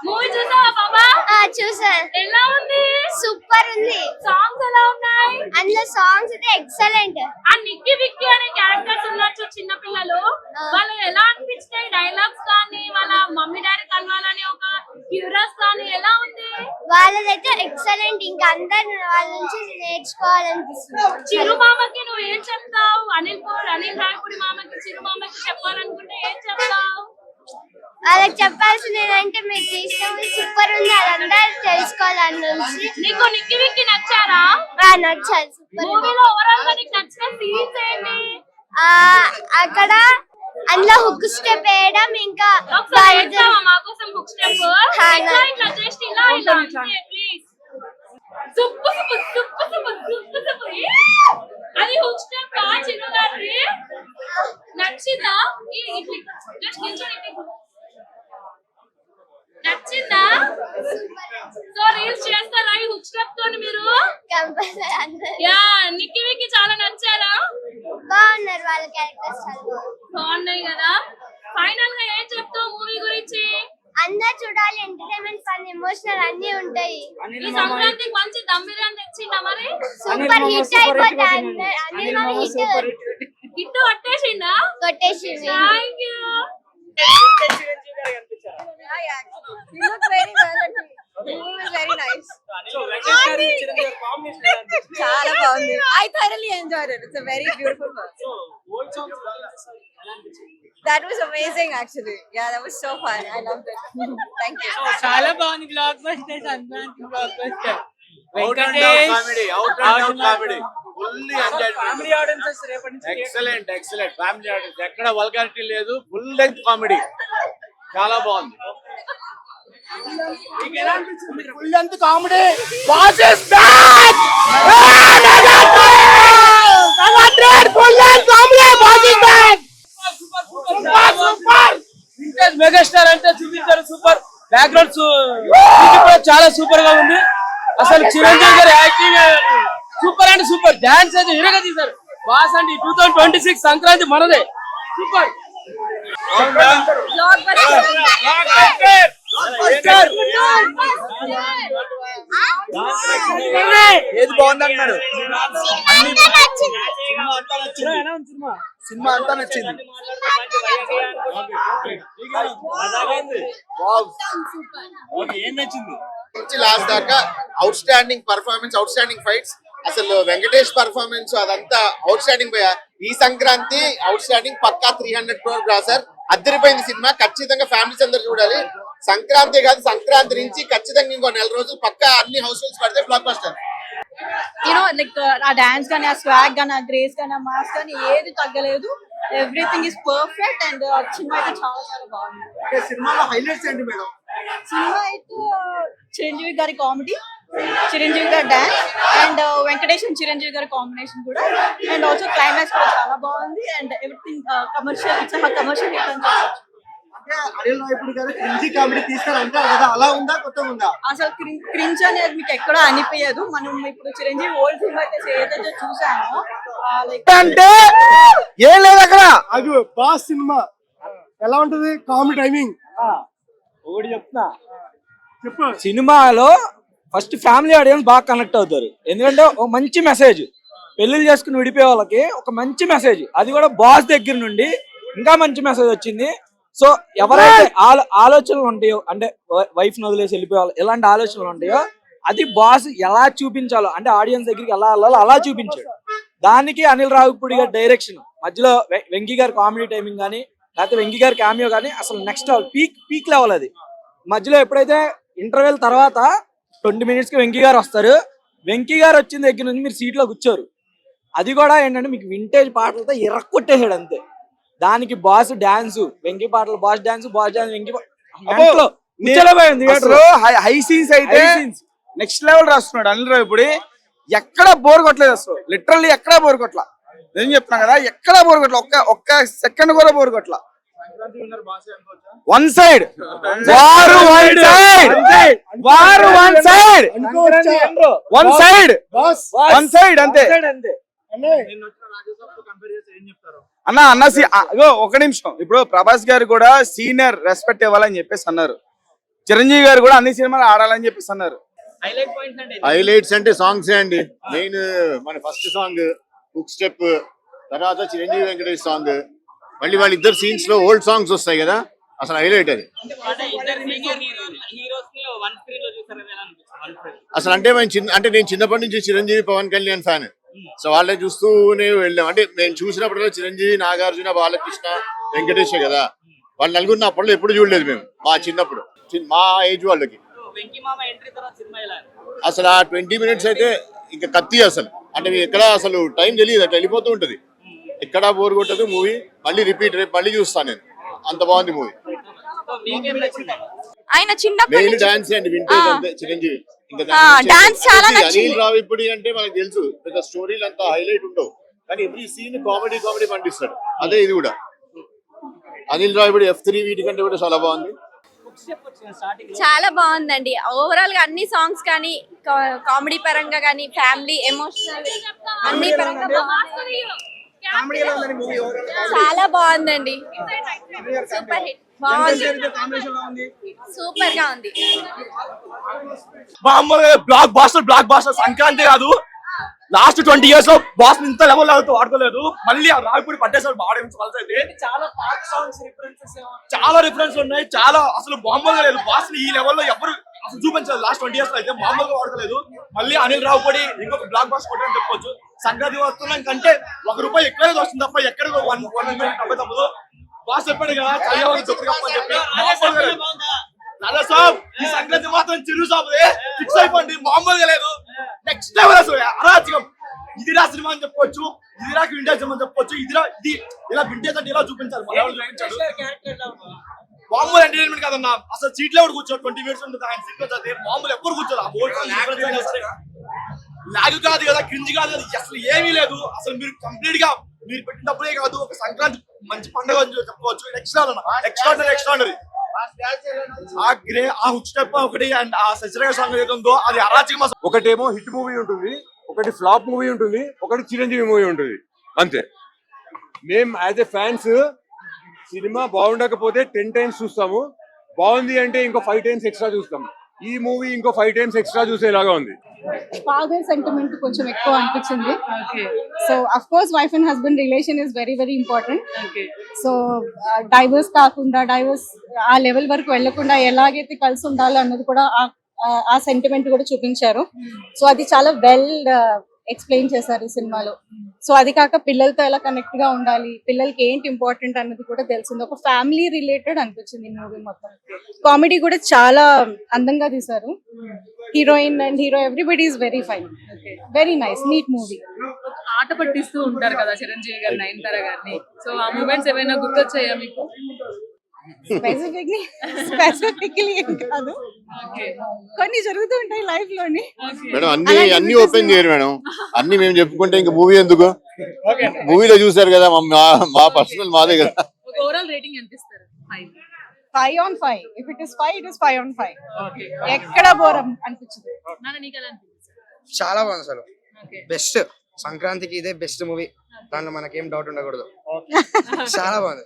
Movie చూసావా బాబా? చూసాను. ఎలా ఉంది? సూపర్ ఉంది. సాంగ్స్ ఎలా ఉన్నాయి? అందులో సాంగ్స్ అయితే ఎక్సలెంట్. ఆ నిక్కీ విక్కీ అనే క్యారెక్టర్స్ ఉన్నారు చిన్న పిల్లలు, వాళ్ళు ఎలా అనిపించాయి? డైలాగ్స్ కానీ వాళ్ళ మమ్మీ డాడీ కలవాలని ఒక క్యూరియస్ కానీ ఎలా ఉంది? వాళ్ళదైతే ఎక్సలెంట్. ఇంకా అందరు వాళ్ళ నుంచి నేర్చుకోవాలనిపిస్తుంది. చిరు మామకి నువ్వు ఏం చెప్తావు? అనిల్ రాయపూడి మామకి చిరు మామకి చెప్పాలనుకుంటే ఏం చెప్తావు? వాళ్ళకి చెప్పాల్సింది ఏంటంటే మీరు తీసిన సూపర్ ఉంది, అదందరూ తెలుసుకోవాలని నుంచి. నీకు నిక్కీ విక్కీ నచ్చారా? నచ్చాలి. సూపర్. మూవీలో ఓవరాల్ గా నీకు నచ్చిన సీన్స్ ఏంటి? అక్కడ అందులో హుక్ స్టెప్ వేయడం, ఇంకా మా కోసం హుక్ స్టెప్ ఇట్లా జస్ట్ ఇలా ఇలా ప్లీజ్. సుప్పు సుప్పు సుప్పు సుప్పు సుప్పు సుప్పు అది హుక్ స్టెప్ చిరు గారి నచ్చిందా? జస్ట్ నిల్చొని నచ్చిందా? సో రీల్స్ చేస్తారా ఈ హుక్ స్టెప్ తోని మీరు? యా నిక్కీ విక్కీ చాలా నచ్చారా? బాగున్నారు. వాళ్ళ క్యారెక్టర్స్ బాగున్నాయి కదా. ఫైనల్ గా ఏం చెప్తావు మూవీ గురించి? అందరు చూడాలి. ఎంటర్టైన్మెంట్, ఫన్, ఎమోషనల్ అన్ని ఉంటాయి. ఈ సంక్రాంతికి మంచి దమ్ బిర్యానీ తెచ్చిందా మరి? సూపర్ హిట్ అయిపోతుంది. హిట్ కొట్టేసిందా? కొట్టేసింది. Thank you. He looked very well and the movie was very nice. Chala baagundi. I thoroughly enjoyed it. It's a very beautiful film. That was amazing actually. Yeah, that was so fun. I loved it. Thank you. Chala baagundi. Blockbuster Sankrantiki blockbuster. Out and out comedy. Fully enjoyed. Family audiences repati nunchi excellent. Family audience. ekkada vulgarity ledu. Full length comedy. చాలా బాగుంది. full length comedy. Boss is back. Full length comedy. Boss is back. Super. Vintage megastar అంటే చూపించారు. Super. Backgrounds కూడా చాలా super గా ఉంది. అసలు చిరంజీవి గారి acting super and super. Dance అయితే ఇరగా తీశారు. బాస్ అండి 2026 సంక్రాంతి మనదే. సూపర్. ఏది బాగుందన్నారు? సినిమా అంతా నచ్చింది. ఏం నచ్చింది? నుంచి లాస్ట్ దాకా out standing performance, out standing fights. అసలు వెంకటేష్ పర్ఫార్మెన్స్ అదంతా అవుట్ స్టాండింగ్ పోయా. ఈ సంక్రాంతి అవుట్ స్టాండింగ్ పక్కా 300 crore గ్రాసర్. అద్దరిపోయింది సినిమా. ఖచ్చితంగా ఫ్యామిలీస్ అందరు చూడాలి. సంక్రాంతి కాదు, సంక్రాంతి నుంచి ఖచ్చితంగా ఇంకో 4 రోజులు పక్కా అన్ని హౌస్ హోల్డ్స్ పడితే బ్లాక్ బస్టర్. Like ఆ డాన్స్ కానీ, ఆ స్వాగ్ కానీ, ఆ గ్రేస్ కానీ, ఆ మాస్ కానీ ఏది తగ్గలేదు. Everything is perfect and cinema అయితే చాలా చాలా బాగుంది. సినిమాలో హైలైట్స్ ఏంటి మేడం? సినిమా అయితే చిరంజీవి గారి కామెడీ, చిరంజీవి గారి dance and Venkatesh and Chiranjeevi గారి కాంబినేషన్ కూడా, అండ్ ఆల్సో క్లైమాక్స్ కూడా చాలా బాగుంది. And everything commercial, it's commercial hit అని చెప్పొచ్చు. అనిల్ రాయపూడి గారు క్రింజీ కామెడీ తీస్తారంటారు కదా, అలా ఉందా కొత్తగా ఉందా? అసలు క్రింజ్ అనేది మీకు ఎక్కడ అనిపించదు. మనం ఇప్పుడు చిరంజీవి ఓల్డ్ సినిమా అయితే ఏదైతే చూసామో అంటే ఏం లేదు అక్కడ. అది బాస్ సినిమా ఎలా ఉంటది? కామెడీ టైమింగ్ ఒకటి చెప్తున్నా. చెప్పు. సినిమాలో ఫస్ట్ ఫ్యామిలీ ఆడియన్స్ బాగా కనెక్ట్ అవుతారు. ఎందుకంటే ఒక మంచి మెసేజ్, పెళ్లిళ్ళు చేసుకుని విడిపోయే వాళ్ళకి ఒక మంచి మెసేజ్, అది కూడా బాస్ దగ్గర నుండి ఇంకా మంచి మెసేజ్ వచ్చింది. సో ఎవరైతే ఆలోచనలు ఉంటాయో, అంటే వైఫ్ ని వదిలేసి వెళ్ళిపోవాలి, ఎలాంటి ఆలోచనలు ఉంటాయో అది బాస్ ఎలా చూపించాలో, అంటే ఆడియన్స్ దగ్గరికి ఎలా వెళ్ళాలో అలా చూపించాడు. దానికి అనిల్ రావిపూడి గారి డైరెక్షన్, మధ్యలో వెంకీ గారి కామెడీ టైమింగ్ కానీ, లేకపోతే వెంకీ గారి క్యామియో కానీ అసలు నెక్స్ట్ లెవెల్, పీక్ లెవెల్. అది మధ్యలో ఎప్పుడైతే ఇంటర్వెల్ తర్వాత 20 minutes కి వెంకీ గారు వస్తారు. వెంకీ గారు వచ్చిన దగ్గర నుంచి మీరు సీట్లో కూర్చోరు. అది కూడా ఏంటంటే మీకు వింటేజ్ పాటలతో ఎర్రకొట్టేసాడు అంతే. దానికి బాస్ డాన్స్, వెంకీ పాటలు boss dance, Venky high scenes అయితే నెక్స్ట్ లెవెల్ రాస్తున్నాడు అనిల్ రావిపూడి. ఎక్కడ బోర్ కొట్టలేదు అసలు, లిటరల్లీ ఎక్కడ బోర్ కొట్ల. నేను చెప్తున్నా కదా, ఎక్కడ బోర్ కొట్ల, ఒక్క సెకండ్ కూడా బోర్ కొట్ల. వన్ సైడ్ వారు, వన్ సైడ్ అంతే. అన్న అన్న ఒక నిమిషం. ఇప్పుడు ప్రభాస్ గారు కూడా సీనియర్ రెస్పెక్ట్ ఇవ్వాలని చెప్పేసి అన్నారు. చిరంజీవి గారు కూడా అన్ని సినిమాలు ఆడాలని చెప్పేసి అన్నారు. హైలైట్స్ అంటే సాంగ్స్ అండి మెయిన్. మన ఫస్ట్ సాంగ్ హుక్ స్టెప్, తర్వాత చిరంజీవి వెంకటేష్ సాంగ్, మళ్ళీ వాళ్ళిద్దరు సీన్స్ లో ఓల్డ్ సాంగ్స్ వస్తాయి కదా, అసలు హైలైట్ అది. అసలు అంటే నేను చిన్నప్పటి నుంచి చిరంజీవి పవన్ కళ్యాణ్ ఫ్యాన్. సో వాళ్ళే చూస్తూనే వెళ్ళాం. అంటే నేను చూసినప్పుడు చిరంజీవి, నాగార్జున, బాలకృష్ణ, వెంకటేష్ కదా, వాళ్ళ నలుగురిని అప్పట్లో ఎప్పుడు చూడలేదు మేము మా చిన్నప్పుడు, మా ఏజ్ వాళ్ళకి. అసలు ఆ 20 minutes అయితే ఇంకా కత్తి అసలు. అంటే ఎక్కడ అసలు టైం తెలియదు, అట్లా వెళ్ళిపోతూ ఉంటది. ఎక్కడా బోర్ కొట్టదు మూవీ. మళ్ళీ రిపీట్, రేపు మళ్ళీ చూస్తాను నేను. అంత బాగుంది మూవీ. ఆయన చిన్నప్పటి మెయిన్ నుంచి డాన్స్ అండి, వింటేజ్ అంతే చిరంజీవి. ఇంకా డాన్స్ చాలా నచ్చింది. అనిల్ రావిపూడి అంటే మనకు తెలుసు, పెద్ద స్టోరీలు అంతా హైలైట్ ఉండవు, కానీ ఎవ్రీ సీన్ కామెడీ పండిస్తాడు. అదే ఇది కూడా. అనిల్ రావిపూడి F3 వీటికంటే కూడా చాలా బాగుంది. చాలా బాగుందండి. ఓవరాల్ గా అన్ని సాంగ్స్ కానీ, కామెడీ పరంగా కానీ, ఫ్యామిలీ ఎమోషనల్ అన్ని పరంగా బాగుంది. చాలా బాగుందండి. Super hit. బాగుంది, సూపర్ గా ఉంది. బ్లాక్ బాస్టర్ సంక్రాంతి కాదు, లాస్ట్ 20 years లో బాస్ ఇంత లెవెల్ వాడుకోలేదు. మళ్ళీ ఆ రావిపూడి పట్టేసాడు బాగా. చాలా రిఫరెన్స్ ఉన్నాయి. చాలా అసలు మామూలుగా లేదు. బాస్ ఈ లెవెల్లో ఎవరు అసలు చూపించలేదు లాస్ట్ 20 years లో. అయితే మామూలుగా వాడుకోలేదు. మళ్ళీ అనిల్ రావిపూడి ఇంకొక బ్లాక్ బాస్ కొట్టని చెప్పుకోవచ్చు. సంక్రాంతి వస్తున్నాం కంటే ₹1 ఎక్కువ వస్తుంది తప్ప ఎక్కడ 1 తప్పదు. బాస్ చెప్పాడు కదా, ఈ సంక్రాంతి మాత్రం చిరు సాబ్ ఫిక్స్ అయిపోండి. మామూలుగా లేదు, నెక్స్ట్ లెవెల్ అసలు అరాచకం. ఇదిరా సినిమా అని చెప్పుకోవచ్చు, ఇదిరా వింటేజ్ సినిమా అని చెప్పుకోవచ్చు. ఇది ఇలా వింటేజ్ అంటే ఇలా చూపించాలి, చూపించాడు. మామూలు ఎంటర్టైన్మెంట్ కాదన్నా. అసలు సీట్ లో కూర్చోడు 20 minutes ఉంటుంది ఆయన సీట్ లో. మామూలు ఎవరు కూర్చోరు. ఆ బోర్డు లాగ్ కాదు కదా, క్రింజ్ కాదు కదా, అసలు ఏమీ లేదు. అసలు మీరు కంప్లీట్ గా మీరు పెట్టినప్పుడే కాదు, ఒక సంక్రాంతి మంచి పండుగ అని చెప్పుకోవచ్చు. ఎక్స్ట్రాడనరీ. ఆ హుక్ స్టెప్ ఒకటి అండ్ ఆ సచిరగా సాంగ్ ఏదో ఉందో అది అరాచకం. ఒకటేమో హిట్ మూవీ ఉంటుంది, ఒకటి ఫ్లాప్ మూవీ ఉంటుంది, ఒకటి చిరంజీవి మూవీ ఉంటుంది, అంతే. మేము యాజ్ ఎ ఫ్యాన్స్ సినిమా బాగుండకపోతే 10 times చూస్తాము, బాగుంది అంటే ఇంకో 5 times ఎక్స్ట్రా చూస్తాం. ఈ మూవీ ఇంకో 5 times ఎక్స్ట్రా చూసేలాగా ఉంది. ఫాదర్ సెంటిమెంట్ కొంచెం ఎక్కువ అనిపించింది. So of course wife and husband relation is very very important. So divorce కాకుండా, డైవర్స్ ఆ లెవెల్ వరకు వెళ్లకుండా ఎలాగైతే కలిసి ఉండాలి అన్నది కూడా ఆ సెంటిమెంట్ కూడా చూపించారు. సో అది చాలా వెల్ ఎక్స్ప్లెయిన్ చేశారు ఈ సినిమాలో. సో అది కాక పిల్లలతో ఎలా కనెక్ట్ గా ఉండాలి, పిల్లలకి ఏంటి ఇంపార్టెంట్ అన్నది కూడా తెలిసింది. ఒక ఫ్యామిలీ రిలేటెడ్ అనిపించింది ఈ మూవీ మొత్తం. కామెడీ కూడా చాలా అందంగా తీశారు. Heroine and hero everybody is very fine, very nice, neat movie. ఆట పట్టిస్తూ ఉంటారు కదా చిరంజీవి గారు, నయనతార గారిని. సో ఆ మూమెంట్స్ ఏమైనా గుర్తొచ్చాయా మీకు? స్పెసిఫికలీ ఏం కాదు, కొన్ని జరుగుతూ ఉంటాయి లైఫ్ లోని. మేడం అన్ని ఓపెన్ చేయరు మేడం, అన్ని మేము చెప్పుకుంటే ఇంకా మూవీ ఎందుకు? మూవీలో చూసారు కదా, మా పర్సనల్ మాదే కదా. ఓవరాల్ రేటింగ్ ఎంత ఇస్తారు? 5 on 5. If it is 5, it is 5 on 5. ఎక్కడ బోర్ అనిపించింది. చాలా బాగుంది అసలు, బెస్ట్. సంక్రాంతికి ఇదే బెస్ట్ మూవీ, దాంట్లో మనకేం డౌట్ ఉండకూడదు. చాలా బాగుంది.